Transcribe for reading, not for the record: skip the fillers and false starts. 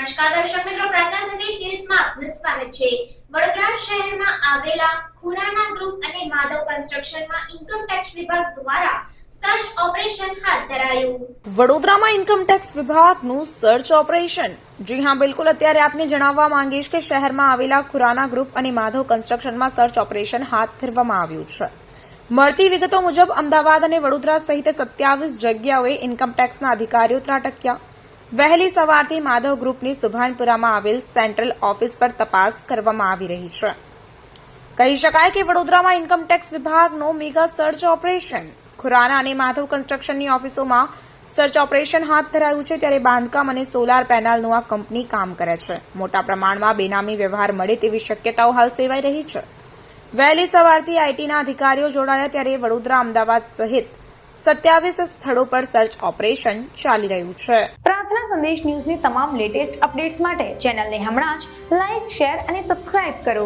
નમસ્કાર દર્શક મિત્રો, પ્રાર્થના સંદેશ ન્યૂઝમાં આપનું સ્વાગત છે। વડોદરા શહેરમાં આવેલા ખુરાના ગ્રુપ અને માધવ કન્સ્ટ્રક્શનમાં ઇન્કમ ટેક્સ વિભાગ દ્વારા સર્ચ ઓપરેશન હાથ ધરાયું। વડોદરામાં ઇન્કમ ટેક્સ વિભાગનું સર્ચ ઓપરેશન। જી હા, બિલકુલ। અત્યારે આપને જણાવવા માંગીશ કે શહેરમાં આવેલા ખુરાના ગ્રુપ અને માધવ કન્સ્ટ્રક્શનમાં સર્ચ ઓપરેશન હાથ ધરવામાં આવ્યું છે। મળતી વિગતો મુજબ અમદાવાદ અને વડોદરા સહિત 27 જગ્યાઓએ ઇન્કમ ટેક્સના અધિકારીઓ ત્રાટક્યા। વહેલી સવારથી માધવ ગ્રુપની સુભાનપુરામાં આવેલ સેન્ટ્રલ ઓફિસ પર તપાસ કરવામાં આવી રહી છે। કહી શકાય કે વડોદરામાં ઇન્કમ ટેક્સ વિભાગનો મેગા સર્ચ ઓપરેશન। ખુરાના અને માધવ કન્સ્ટ્રક્શનની ઓફિસોમાં સર્ચ ઓપરેશન હાથ ધરાયું છે, ત્યારે બાંધકામ અને સોલાર પેનલનું આ કંપની કામ કરે છે। મોટા પ્રમાણમાં બેનામી વ્યવહાર મળે તેવી શક્યતાઓ હાલ સેવાઈ રહી છે। વહેલી સવારથી આઈટીના અધિકારીઓ જોડાયા, ત્યારે વડોદરા, અમદાવાદ સહિત 27 સ્થળો પર સર્ચ ઓપરેશન ચાલી રહ્યું છે। પ્રાર્થના સંદેશ ન્યૂઝની તમામ લેટેસ્ટ અપડેટ્સ માટે ચેનલને હમણાં જ લાઇક, શેર અને સબસ્ક્રાઇબ કરો।